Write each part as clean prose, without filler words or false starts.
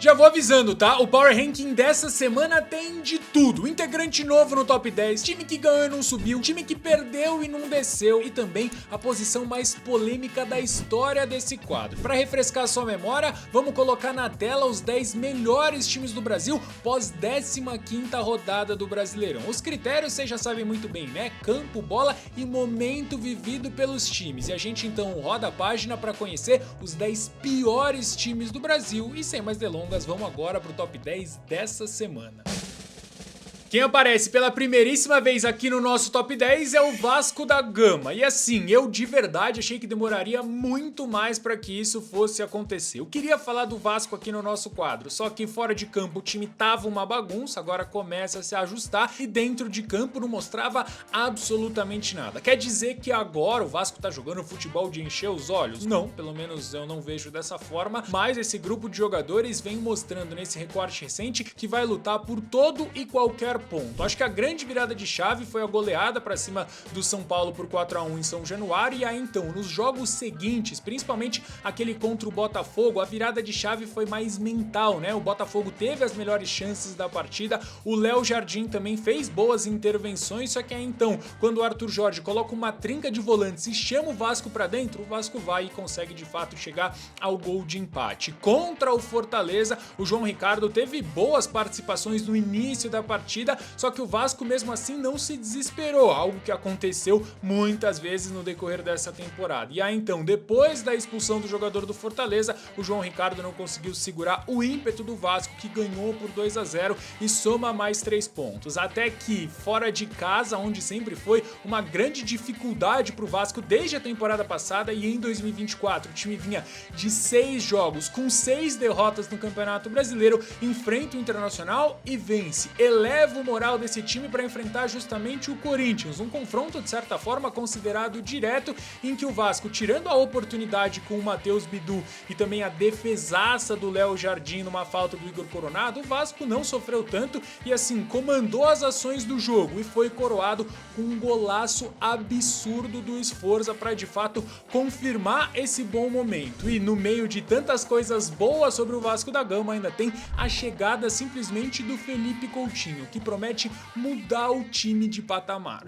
Já vou avisando, tá? O Power Ranking dessa semana tem de tudo. Integrante novo no top 10, time que ganhou e não subiu, time que perdeu e não desceu e também a posição mais polêmica da história desse quadro. Para refrescar sua memória, vamos colocar na tela os 10 melhores times do Brasil pós 15ª rodada do Brasileirão. Os critérios vocês já sabem muito bem, né? Campo, bola e momento vivido pelos times. E a gente então roda a página para conhecer os 10 piores times do Brasil e sem mais delongas, vamos agora pro top 10 dessa semana. Quem aparece pela primeiríssima vez aqui no nosso top 10 é o Vasco da Gama. E assim, eu de verdade achei que demoraria muito mais para que isso fosse acontecer. Eu queria falar do Vasco aqui no nosso quadro, só que fora de campo o time tava uma bagunça, agora começa a se ajustar e dentro de campo não mostrava absolutamente nada. Quer dizer que agora o Vasco tá jogando futebol de encher os olhos? Não, pelo menos eu não vejo dessa forma, mas esse grupo de jogadores vem mostrando nesse recorte recente que vai lutar por todo e qualquer ponto. Acho que a grande virada de chave foi a goleada para cima do São Paulo por 4-1 em São Januário, e aí então, nos jogos seguintes, principalmente aquele contra o Botafogo, a virada de chave foi mais mental, né? O Botafogo teve as melhores chances da partida, o Léo Jardim também fez boas intervenções, só que aí então, quando o Arthur Jorge coloca uma trinca de volantes e chama o Vasco para dentro, o Vasco vai e consegue de fato chegar ao gol de empate. Contra o Fortaleza, o João Ricardo teve boas participações no início da partida, só que o Vasco mesmo assim não se desesperou, algo que aconteceu muitas vezes no decorrer dessa temporada. E aí então, depois da expulsão do jogador do Fortaleza, o João Ricardo não conseguiu segurar o ímpeto do Vasco, que ganhou por 2-0 e soma mais 3 pontos. Até que, fora de casa, onde sempre foi uma grande dificuldade pro Vasco desde a temporada passada, e em 2024 o time vinha de 6 jogos com 6 derrotas no Campeonato Brasileiro, enfrenta o Internacional e vence, eleva o moral desse time para enfrentar justamente o Corinthians, um confronto de certa forma considerado direto, em que o Vasco, tirando a oportunidade com o Matheus Bidu e também a defesaça do Léo Jardim numa falta do Igor Coronado, o Vasco não sofreu tanto e assim comandou as ações do jogo e foi coroado com um golaço absurdo do Sforza para de fato confirmar esse bom momento. E no meio de tantas coisas boas sobre o Vasco da Gama, ainda tem a chegada simplesmente do Felipe Coutinho, que promete mudar o time de patamar.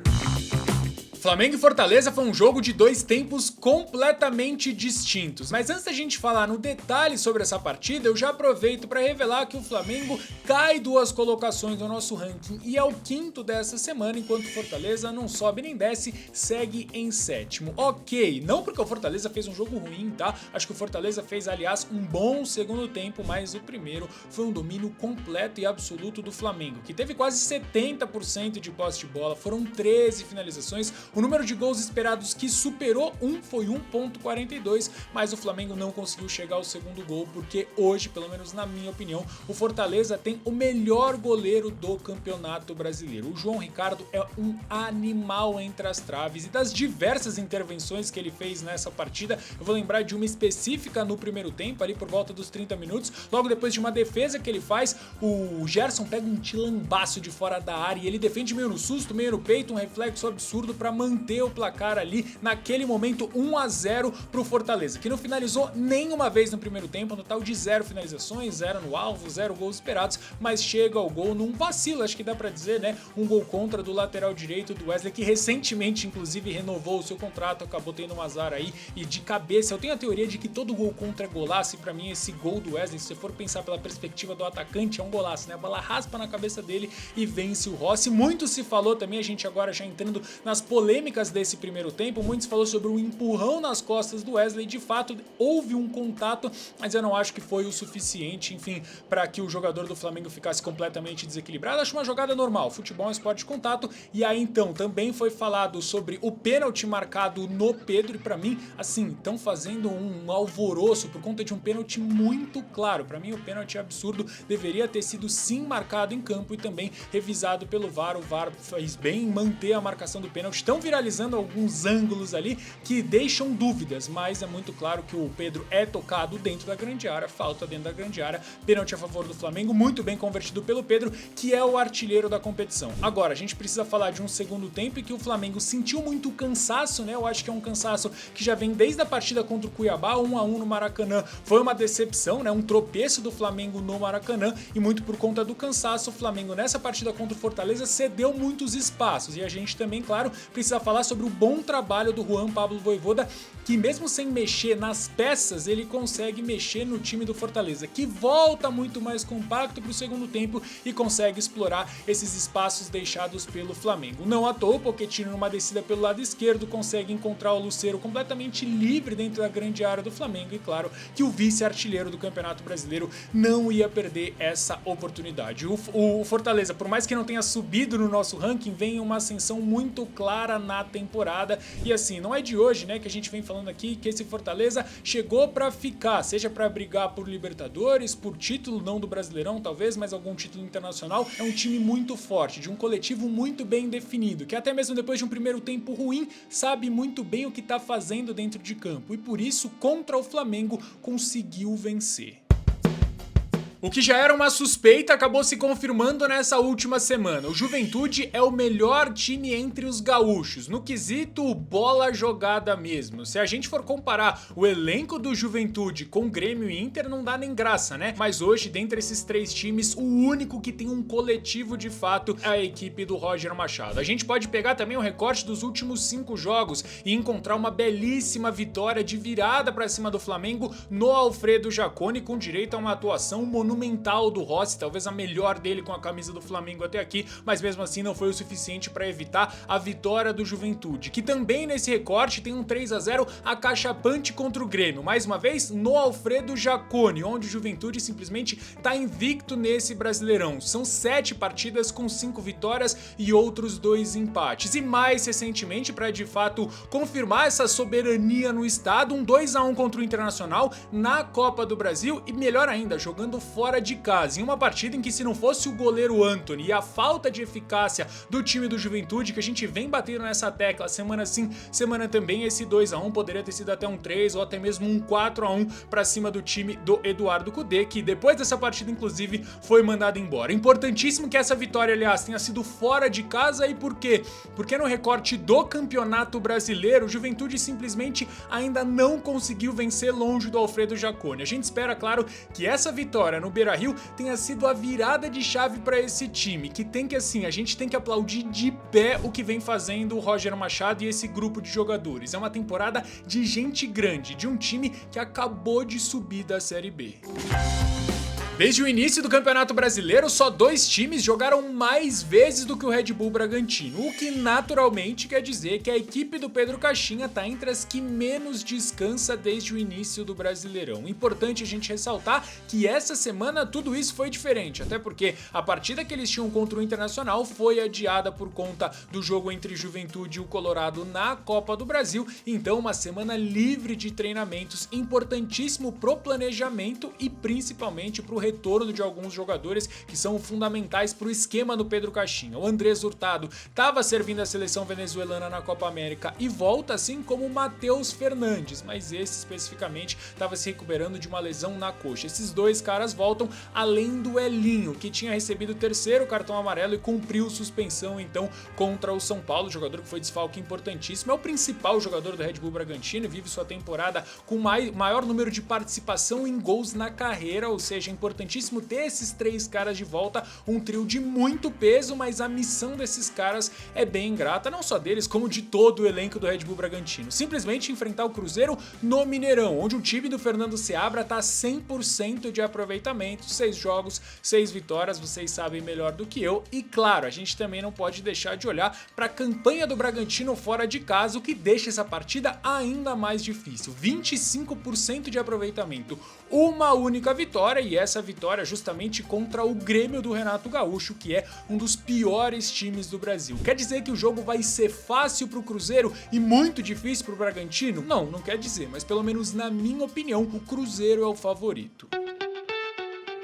Flamengo e Fortaleza foi um jogo de 2 tempos completamente distintos, mas antes da gente falar no detalhe sobre essa partida, eu já aproveito para revelar que o Flamengo cai 2 colocações no nosso ranking e é o 5º dessa semana, enquanto o Fortaleza não sobe nem desce, segue em 7º. Ok, não porque o Fortaleza fez um jogo ruim, tá? Acho que o Fortaleza fez, aliás, um bom segundo tempo, mas o primeiro foi um domínio completo e absoluto do Flamengo, que teve quase 70% de posse de bola, foram 13 finalizações. O número de gols esperados que superou foi 1.42, mas o Flamengo não conseguiu chegar ao segundo gol, porque hoje, pelo menos na minha opinião, o Fortaleza tem o melhor goleiro do Campeonato Brasileiro. O João Ricardo é um animal entre as traves, e das diversas intervenções que ele fez nessa partida, eu vou lembrar de uma específica no primeiro tempo, ali por volta dos 30 minutos, logo depois de uma defesa que ele faz, o Gerson pega um tilambaço de fora da área e ele defende meio no susto, meio no peito, um reflexo absurdo para manter o placar ali, naquele momento 1-0 pro Fortaleza, que não finalizou nenhuma vez no primeiro tempo, um total de 0 finalizações, 0 no alvo, 0 gols esperados, mas chega ao gol num vacilo, acho que dá pra dizer, né, um gol contra do lateral direito do Wesley, que recentemente, inclusive, renovou o seu contrato, acabou tendo um azar aí, e de cabeça, eu tenho a teoria de que todo gol contra é golaço, e pra mim esse gol do Wesley, se você for pensar pela perspectiva do atacante, é um golaço, né, a bola raspa na cabeça dele e vence o Rossi. Muito se falou também, a gente agora já entrando nas polêmicas desse primeiro tempo, muitos falou sobre um empurrão nas costas do Wesley, de fato houve um contato, mas eu não acho que foi o suficiente, enfim, para que o jogador do Flamengo ficasse completamente desequilibrado. Acho uma jogada normal, futebol é um esporte de contato. E aí então também foi falado sobre o pênalti marcado no Pedro, e pra mim, assim, estão fazendo um alvoroço por conta de um pênalti muito claro. Pra mim o pênalti é absurdo, deveria ter sido sim marcado em campo e também revisado pelo VAR. O VAR fez bem em manter a marcação do pênalti tão estão viralizando alguns ângulos ali que deixam dúvidas, mas é muito claro que o Pedro é tocado dentro da grande área, falta dentro da grande área, pênalti a favor do Flamengo, muito bem convertido pelo Pedro, que é o artilheiro da competição. Agora, a gente precisa falar de um segundo tempo em que o Flamengo sentiu muito cansaço, né? Eu acho que é um cansaço que já vem desde a partida contra o Cuiabá, 1-1 no Maracanã. Foi uma decepção, né? Um tropeço do Flamengo no Maracanã e muito por conta do cansaço, o Flamengo nessa partida contra o Fortaleza cedeu muitos espaços. E a gente também, claro, precisa falar sobre o bom trabalho do Juan Pablo Vojvoda, que mesmo sem mexer nas peças, ele consegue mexer no time do Fortaleza, que volta muito mais compacto para o segundo tempo e consegue explorar esses espaços deixados pelo Flamengo. Não à toa, o Pochettino numa descida pelo lado esquerdo consegue encontrar o Lucero completamente livre dentro da grande área do Flamengo e claro que o vice-artilheiro do Campeonato Brasileiro não ia perder essa oportunidade. O Fortaleza, por mais que não tenha subido no nosso ranking, vem em uma ascensão muito clara na temporada e assim, não é de hoje, né, que a gente vem falando aqui que esse Fortaleza chegou para ficar, seja para brigar por Libertadores, por título, não do Brasileirão talvez, mas algum título internacional. É um time muito forte, de um coletivo muito bem definido, que até mesmo depois de um primeiro tempo ruim, sabe muito bem o que tá fazendo dentro de campo e por isso, contra o Flamengo, conseguiu vencer. O que já era uma suspeita acabou se confirmando nessa última semana. O Juventude é o melhor time entre os gaúchos, no quesito bola jogada mesmo. Se a gente for comparar o elenco do Juventude com Grêmio e Inter, não dá nem graça, né? Mas hoje, dentre esses três times, o único que tem um coletivo de fato é a equipe do Roger Machado. A gente pode pegar também o recorte dos últimos 5 jogos e encontrar uma belíssima vitória de virada para cima do Flamengo no Alfredo Jaconi, com direito a uma atuação monumental do Rossi, talvez a melhor dele com a camisa do Flamengo até aqui, mas mesmo assim não foi o suficiente para evitar a vitória do Juventude, que também nesse recorte tem um 3-0 acachapante contra o Grêmio, mais uma vez no Alfredo Jaconi, onde o Juventude simplesmente tá invicto nesse Brasileirão. São 7 partidas com 5 vitórias e outros 2 empates. E mais recentemente, para de fato confirmar essa soberania no estado, um 2-1 contra o Internacional na Copa do Brasil e melhor ainda, jogando fora de casa, em uma partida em que se não fosse o goleiro Antony e a falta de eficácia do time do Juventude, que a gente vem batendo nessa tecla semana sim, semana também, esse 2-1 poderia ter sido até um 3 ou até mesmo um 4-1 para cima do time do Eduardo Cudê, que depois dessa partida inclusive foi mandado embora. Importantíssimo que essa vitória, aliás, tenha sido fora de casa. E por quê? Porque no recorte do Campeonato Brasileiro, o Juventude simplesmente ainda não conseguiu vencer longe do Alfredo Jaconi. A gente espera, claro, que essa vitória no Beira-Rio tenha sido a virada de chave para esse time, que tem que, assim, a gente tem que aplaudir de pé o que vem fazendo o Roger Machado e esse grupo de jogadores. É uma temporada de gente grande, de um time que acabou de subir da Série B. Desde o início do Campeonato Brasileiro, só 2 times jogaram mais vezes do que o Red Bull Bragantino, o que naturalmente quer dizer que a equipe do Pedro Caixinha está entre as que menos descansa desde o início do Brasileirão. Importante a gente ressaltar que essa semana tudo isso foi diferente, até porque a partida que eles tinham contra o Internacional foi adiada por conta do jogo entre Juventude e o Colorado na Copa do Brasil, então uma semana livre de treinamentos, importantíssimo pro planejamento e principalmente pro retorno de alguns jogadores que são fundamentais para o esquema do Pedro Caixinha. O Andrés Hurtado estava servindo a seleção venezuelana na Copa América e volta, assim como o Matheus Fernandes, mas esse especificamente estava se recuperando de uma lesão na coxa. Esses 2 caras voltam, além do Elinho, que tinha recebido o 3º cartão amarelo e cumpriu suspensão então contra o São Paulo, jogador que foi desfalque importantíssimo, é o principal jogador do Red Bull Bragantino e vive sua temporada com maior número de participação em gols na carreira, ou seja, importantíssimo ter esses 3 caras de volta, um trio de muito peso, mas a missão desses caras é bem ingrata, não só deles, como de todo o elenco do Red Bull Bragantino. Simplesmente enfrentar o Cruzeiro no Mineirão, onde o time do Fernando Seabra tá 100% de aproveitamento, 6 jogos, 6 vitórias, vocês sabem melhor do que eu, e claro, a gente também não pode deixar de olhar para a campanha do Bragantino fora de casa, o que deixa essa partida ainda mais difícil. 25% de aproveitamento, uma única vitória, e essa vitória justamente contra o Grêmio do Renato Gaúcho, que é um dos piores times do Brasil. Quer dizer que o jogo vai ser fácil pro Cruzeiro e muito difícil pro Bragantino? Não, não quer dizer, mas pelo menos na minha opinião, o Cruzeiro é o favorito.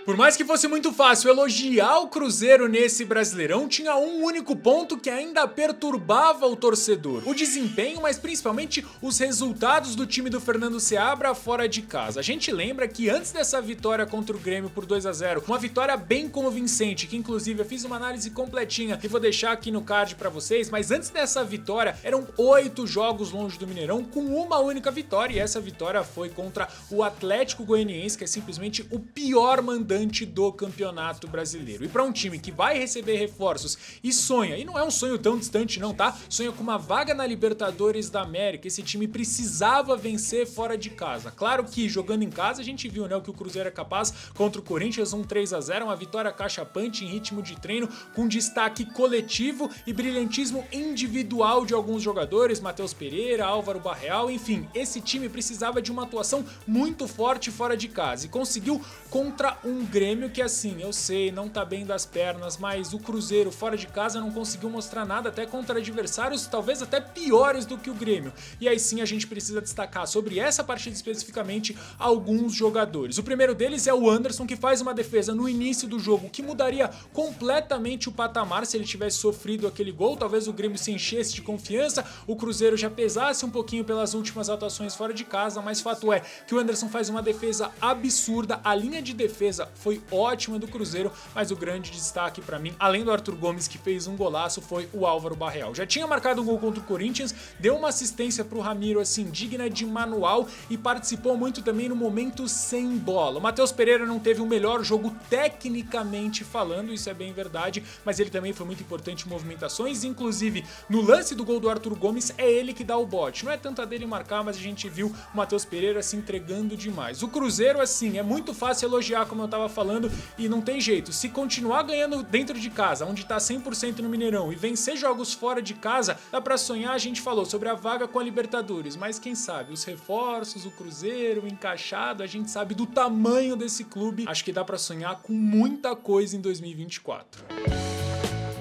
Por mais que fosse muito fácil elogiar o Cruzeiro nesse Brasileirão, tinha um único ponto que ainda perturbava o torcedor: o desempenho, mas principalmente os resultados do time do Fernando Seabra fora de casa. A gente lembra que antes dessa vitória contra o Grêmio por 2-0, uma vitória bem convincente, que inclusive eu fiz uma análise completinha e vou deixar aqui no card pra vocês, mas antes dessa vitória eram 8 jogos longe do Mineirão com uma única vitória, e essa vitória foi contra o Atlético Goianiense, que é simplesmente o pior mandante do Campeonato Brasileiro. E para um time que vai receber reforços e sonha, e não é um sonho tão distante não, tá? Sonha com uma vaga na Libertadores da América, esse time precisava vencer fora de casa. Claro que jogando em casa a gente viu, né, o que o Cruzeiro é capaz contra o Corinthians, um 3-0, uma vitória cachapante em ritmo de treino, com destaque coletivo e brilhantismo individual de alguns jogadores, Matheus Pereira, Álvaro Barreal, enfim, esse time precisava de uma atuação muito forte fora de casa e conseguiu contra um Grêmio que, assim, eu sei, não tá bem das pernas, mas o Cruzeiro fora de casa não conseguiu mostrar nada, até contra adversários talvez até piores do que o Grêmio. E aí sim a gente precisa destacar sobre essa partida especificamente alguns jogadores. O primeiro deles é o Anderson, que faz uma defesa no início do jogo que mudaria completamente o patamar se ele tivesse sofrido aquele gol. Talvez o Grêmio se enchesse de confiança, o Cruzeiro já pesasse um pouquinho pelas últimas atuações fora de casa, mas fato é que o Anderson faz uma defesa absurda, a linha de defesa foi ótima do Cruzeiro, mas o grande destaque pra mim, além do Arthur Gomes, que fez um golaço, foi o Álvaro Barreal. Já tinha marcado um gol contra o Corinthians, deu uma assistência pro Ramiro, assim, digna de manual, e participou muito também no momento sem bola. O Matheus Pereira não teve o melhor jogo tecnicamente falando, isso é bem verdade, mas ele também foi muito importante em movimentações, inclusive no lance do gol do Arthur Gomes, é ele que dá o bote. Não é tanto a dele marcar, mas a gente viu o Matheus Pereira se entregando demais. O Cruzeiro, assim, é muito fácil elogiar, como eu tava falando, e não tem jeito. Se continuar ganhando dentro de casa, onde tá 100% no Mineirão, e vencer jogos fora de casa, dá pra sonhar. A gente falou sobre a vaga com a Libertadores, mas quem sabe, os reforços, o Cruzeiro, o encaixado, a gente sabe do tamanho desse clube. Acho que dá pra sonhar com muita coisa em 2024.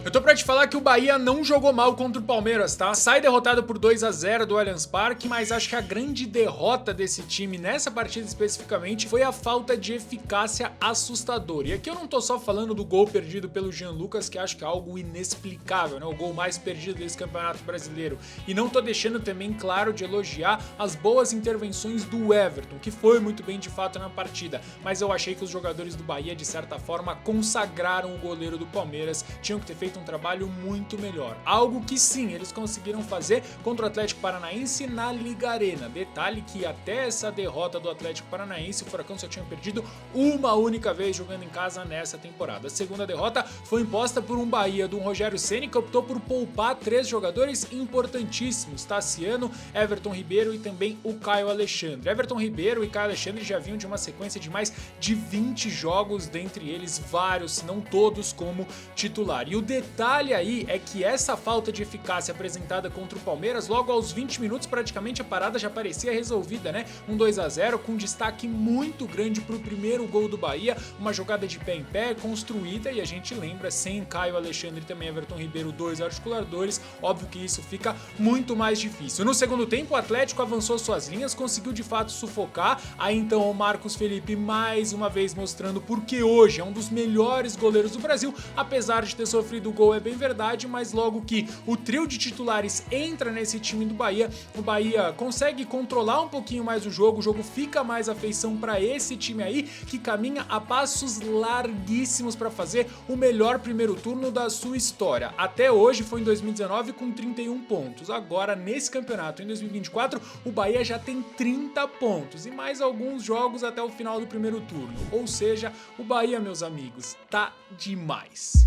Eu tô pra te falar que o Bahia não jogou mal contra o Palmeiras, tá? Sai derrotado por 2-0 do Allianz Parque, mas acho que a grande derrota desse time nessa partida especificamente foi a falta de eficácia assustadora. E aqui eu não tô só falando do gol perdido pelo Jean Lucas, que acho que é algo inexplicável, né? O gol mais perdido desse Campeonato Brasileiro. E não tô deixando também claro de elogiar as boas intervenções do Everton, que foi muito bem de fato na partida, mas eu achei que os jogadores do Bahia de certa forma consagraram o goleiro do Palmeiras, tinham que ter feito um trabalho muito melhor. Algo que sim, eles conseguiram fazer contra o Atlético Paranaense na Liga Arena. Detalhe que até essa derrota do Atlético Paranaense, o Furacão só tinha perdido uma única vez jogando em casa nessa temporada. A segunda derrota foi imposta por um Bahia do Rogério Ceni, que optou por poupar 3 jogadores importantíssimos: Tassiano, Everton Ribeiro e também o Caio Alexandre. Everton Ribeiro e Caio Alexandre já vinham de uma sequência de mais de 20 jogos, dentre eles vários, se não todos, como titular. E o detalhe aí é que essa falta de eficácia apresentada contra o Palmeiras, logo aos 20 minutos praticamente a parada já parecia resolvida, né? Um 2-0 com destaque muito grande pro primeiro gol do Bahia, uma jogada de pé em pé, construída, e a gente lembra, sem Caio Alexandre e também Everton Ribeiro, 2 articuladores, óbvio que isso fica muito mais difícil. No segundo tempo o Atlético avançou suas linhas, conseguiu de fato sufocar, aí então o Marcos Felipe mais uma vez mostrando porque hoje é um dos melhores goleiros do Brasil, apesar de ter sofrido o gol, é bem verdade, mas logo que o trio de titulares entra nesse time do Bahia, o Bahia consegue controlar um pouquinho mais o jogo fica mais afeição para esse time aí, que caminha a passos larguíssimos para fazer o melhor primeiro turno da sua história. Até hoje foi em 2019 com 31 pontos, agora nesse campeonato em 2024 o Bahia já tem 30 pontos e mais alguns jogos até o final do primeiro turno, ou seja, o Bahia, meus amigos, tá demais.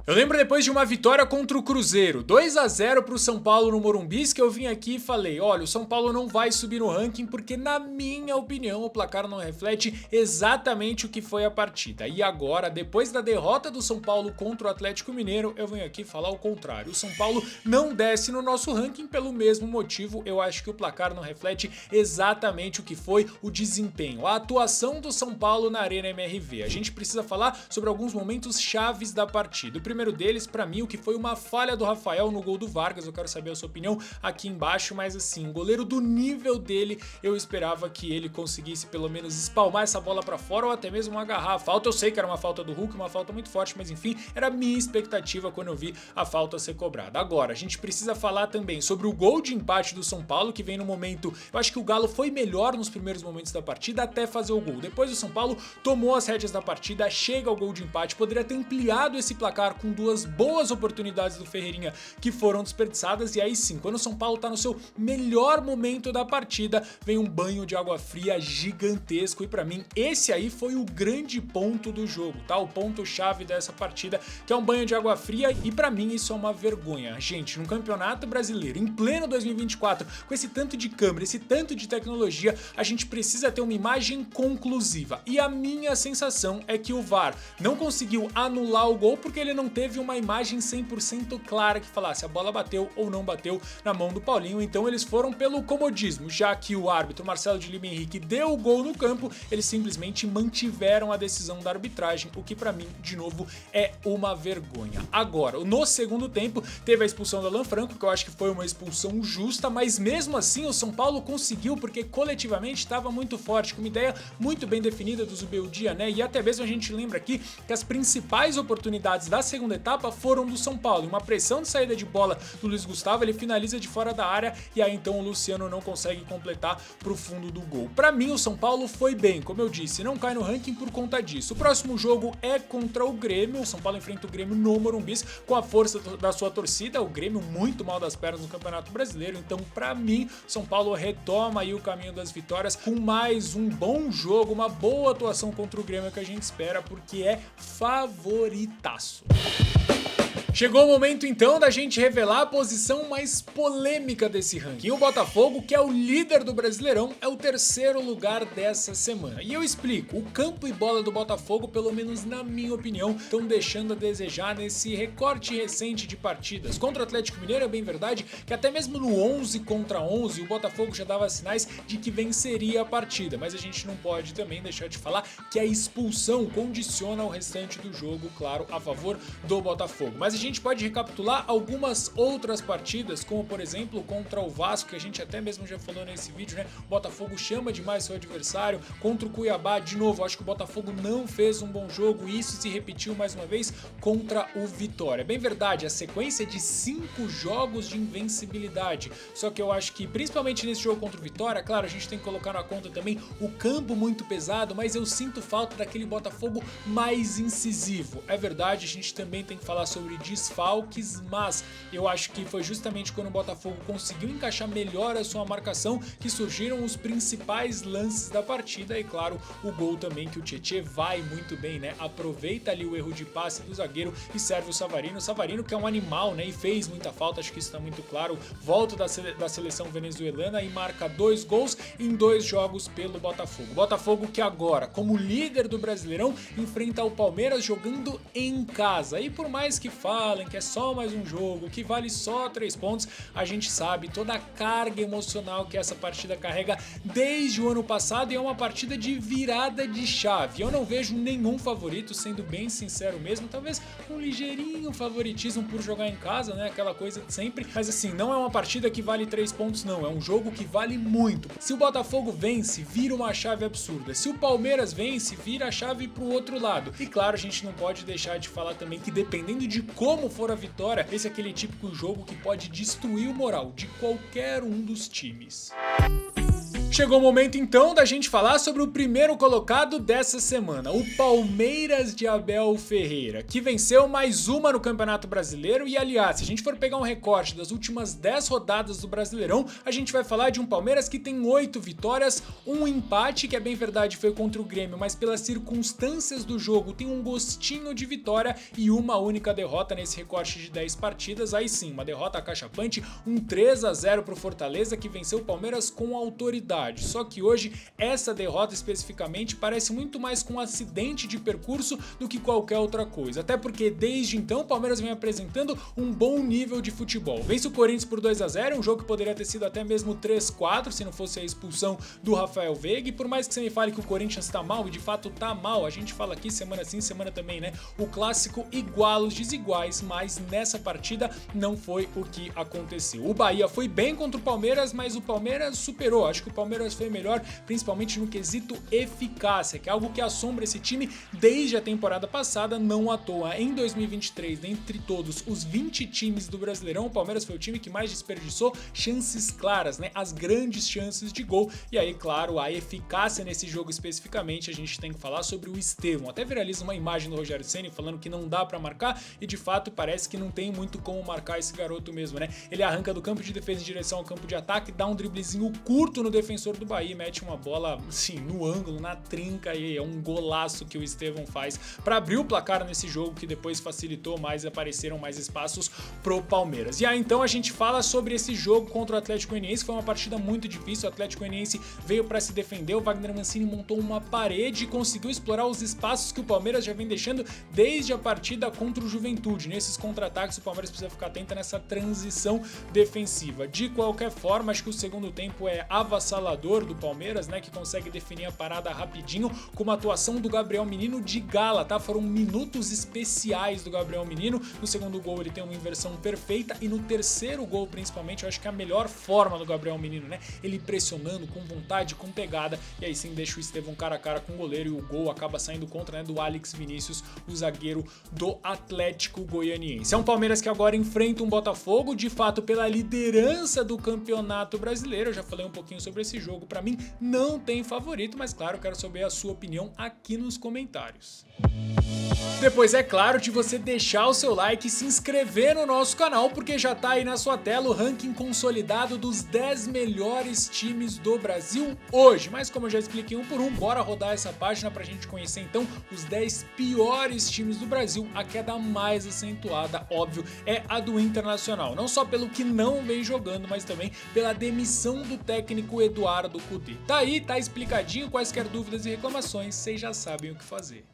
Eu lembro depois de uma vitória contra o Cruzeiro, 2-0 pro São Paulo no Morumbi, que eu vim aqui e falei, olha, o São Paulo não vai subir no ranking porque, na minha opinião, o placar não reflete exatamente o que foi a partida. E agora, depois da derrota do São Paulo contra o Atlético Mineiro, eu venho aqui falar o contrário. O São Paulo não desce no nosso ranking pelo mesmo motivo. Eu acho que o placar não reflete exatamente o que foi o desempenho, a atuação do São Paulo na Arena MRV. A gente precisa falar sobre alguns momentos chaves da partida. O primeiro deles, pra mim, o que foi uma falha do Rafael no gol do Vargas. Eu quero saber a sua opinião aqui embaixo, mas assim, um goleiro do nível dele, eu esperava que ele conseguisse pelo menos espalmar essa bola pra fora ou até mesmo agarrar a falta. Eu sei que era uma falta do Hulk, uma falta muito forte, mas enfim, era a minha expectativa quando eu vi a falta ser cobrada. Agora, a gente precisa falar também sobre o gol de empate do São Paulo, que vem no momento, eu acho que o Galo foi melhor nos primeiros momentos da partida até fazer o gol. Depois o São Paulo tomou as rédeas da partida, chega ao gol de empate, poderia ter ampliado esse placar com duas boas oportunidades do Ferreirinha que foram desperdiçadas, e aí sim, quando o São Paulo tá no seu melhor momento da partida, vem um banho de água fria gigantesco, e pra mim esse aí foi o grande ponto do jogo, tá? O ponto-chave dessa partida, que é um banho de água fria, e pra mim isso é uma vergonha. Gente, num campeonato brasileiro, em pleno 2024, com esse tanto de câmera, esse tanto de tecnologia, a gente precisa ter uma imagem conclusiva, e a minha sensação é que o VAR não conseguiu anular o gol porque ele não teve uma imagem 100% clara que falasse a bola bateu ou não bateu na mão do Paulinho. Então eles foram pelo comodismo, já que o árbitro Marcelo de Lima Henrique deu o gol no campo, eles simplesmente mantiveram a decisão da arbitragem, o que pra mim, de novo, é uma vergonha. Agora, no segundo tempo, teve a expulsão do Alan Franco, que eu acho que foi uma expulsão justa, mas mesmo assim o São Paulo conseguiu, porque coletivamente estava muito forte, com uma ideia muito bem definida do Zubeldia, né? E até mesmo a gente lembra aqui que as principais oportunidades da segunda etapa foram do São Paulo. Uma pressão de saída de bola do Luiz Gustavo, ele finaliza de fora da área e aí então o Luciano não consegue completar pro fundo do gol. Pra mim o São Paulo foi bem, como eu disse, não cai no ranking por conta disso. O próximo jogo é contra o Grêmio, o São Paulo enfrenta o Grêmio no Morumbi com a força da sua torcida, o Grêmio muito mal das pernas no Campeonato Brasileiro, então pra mim São Paulo retoma aí o caminho das vitórias com mais um bom jogo, uma boa atuação contra o Grêmio que a gente espera, porque é favoritaço. Chegou o momento então da gente revelar a posição mais polêmica desse ranking. O Botafogo, que é o líder do Brasileirão, é o terceiro lugar dessa semana. E eu explico, o campo e bola do Botafogo, pelo menos na minha opinião, estão deixando a desejar nesse recorte recente de partidas. Contra o Atlético Mineiro é bem verdade que até mesmo no 11 contra 11 o Botafogo já dava sinais de que venceria a partida, mas a gente não pode também deixar de falar que a expulsão condiciona o restante do jogo, claro, a favor do Botafogo. Mas a gente pode recapitular algumas outras partidas, como por exemplo contra o Vasco, que a gente até mesmo já falou nesse vídeo, né? O Botafogo chama demais seu adversário. Contra o Cuiabá, de novo, acho que o Botafogo não fez um bom jogo e isso se repetiu mais uma vez contra o Vitória. Bem verdade, a sequência de 5 jogos de invencibilidade, só que eu acho que principalmente nesse jogo contra o Vitória, claro, a gente tem que colocar na conta também o campo muito pesado, mas eu sinto falta daquele Botafogo mais incisivo. É verdade, a gente também tem que falar sobre desfalques, mas eu acho que foi justamente quando o Botafogo conseguiu encaixar melhor a sua marcação que surgiram os principais lances da partida e claro, o gol também que o Tietê vai muito bem, né? Aproveita ali o erro de passe do zagueiro e serve o Savarino que é um animal, né? E fez muita falta, acho que isso tá muito claro. Volta da seleção venezuelana e marca 2 gols em 2 jogos pelo Botafogo. Botafogo que agora, como líder do Brasileirão, enfrenta o Palmeiras jogando em casa. E por mais que falem que é só mais um jogo, que vale só 3 pontos, a gente sabe toda a carga emocional que essa partida carrega desde o ano passado e é uma partida de virada de chave. Eu não vejo nenhum favorito, sendo bem sincero mesmo, talvez um ligeirinho favoritismo por jogar em casa, né, aquela coisa de sempre, mas assim, não é uma partida que vale 3 pontos não, é um jogo que vale muito. Se o Botafogo vence, vira uma chave absurda, se o Palmeiras vence, vira a chave pro outro lado. E claro, a gente não pode deixar de falar também que dependendo de como for a vitória, esse é aquele típico jogo que pode destruir o moral de qualquer um dos times. Chegou o momento então da gente falar sobre o primeiro colocado dessa semana, o Palmeiras de Abel Ferreira, que venceu mais uma no Campeonato Brasileiro e aliás, se a gente for pegar um recorte das últimas 10 rodadas do Brasileirão, a gente vai falar de um Palmeiras que tem 8 vitórias, um empate, que é bem verdade foi contra o Grêmio, mas pelas circunstâncias do jogo tem um gostinho de vitória e uma única derrota nesse recorte de 10 partidas, aí sim, uma derrota acachapante, um 3-0 pro Fortaleza que venceu o Palmeiras com autoridade. dificuldade. Só que hoje essa derrota especificamente parece muito mais com um acidente de percurso do que qualquer outra coisa. Até porque desde então o Palmeiras vem apresentando um bom nível de futebol. Vence o Corinthians por 2-0, um jogo que poderia ter sido até mesmo 3-4 se não fosse a expulsão do Rafael Veiga. E por mais que você me fale que o Corinthians tá mal, e de fato tá mal, a gente fala aqui semana sim, semana também, né? O clássico iguala os desiguais, mas nessa partida não foi o que aconteceu. O Bahia foi bem contra o Palmeiras, mas o Palmeiras superou. Acho que o Palmeiras foi melhor, principalmente no quesito eficácia, que é algo que assombra esse time desde a temporada passada, não à toa. Em 2023, dentre todos os 20 times do Brasileirão, o Palmeiras foi o time que mais desperdiçou chances claras, né? As grandes chances de gol. E aí, claro, a eficácia nesse jogo especificamente, a gente tem que falar sobre o Estevão. Até viraliza uma imagem do Rogério Ceni falando que não dá pra marcar, e de fato parece que não tem muito como marcar esse garoto mesmo, né? Ele arranca do campo de defesa em direção ao campo de ataque, dá um driblezinho curto no defensor do Bahia, mete uma bola, assim, no ângulo, na trinca, e é um golaço que o Estevão faz pra abrir o placar nesse jogo, que depois facilitou mais e apareceram mais espaços pro Palmeiras. E aí então a gente fala sobre esse jogo contra o Atlético Goianiense. Foi uma partida muito difícil, o Atlético Goianiense veio pra se defender, o Wagner Mancini montou uma parede e conseguiu explorar os espaços que o Palmeiras já vem deixando desde a partida contra o Juventude. Nesses contra-ataques o Palmeiras precisa ficar atento nessa transição defensiva. De qualquer forma, acho que o segundo tempo é avassalador do Palmeiras, né, que consegue definir a parada rapidinho com uma atuação do Gabriel Menino de gala, tá? Foram minutos especiais do Gabriel Menino. No segundo gol ele tem uma inversão perfeita e no terceiro gol, principalmente, eu acho que é a melhor forma do Gabriel Menino, né? Ele pressionando com vontade, com pegada, e aí sim deixa o Estevão cara a cara com o goleiro, e o gol acaba saindo contra, né, do Alex Vinícius, o zagueiro do Atlético Goianiense. É um Palmeiras que agora enfrenta um Botafogo, de fato pela liderança do Campeonato Brasileiro. Eu já falei um pouquinho sobre esse jogo, pra mim não tem favorito, mas claro, quero saber a sua opinião aqui nos comentários. Depois, é claro, de você deixar o seu like e se inscrever no nosso canal, porque já tá aí na sua tela o ranking consolidado dos 10 melhores times do Brasil hoje. Mas como eu já expliquei um por um, bora rodar essa página pra gente conhecer então os 10 piores times do Brasil. A queda mais acentuada, óbvio, é a do Internacional. Não só pelo que não vem jogando, mas também pela demissão do técnico Eduardo Cudê. Tá aí, tá explicadinho. Quaisquer dúvidas e reclamações, vocês já sabem o que fazer.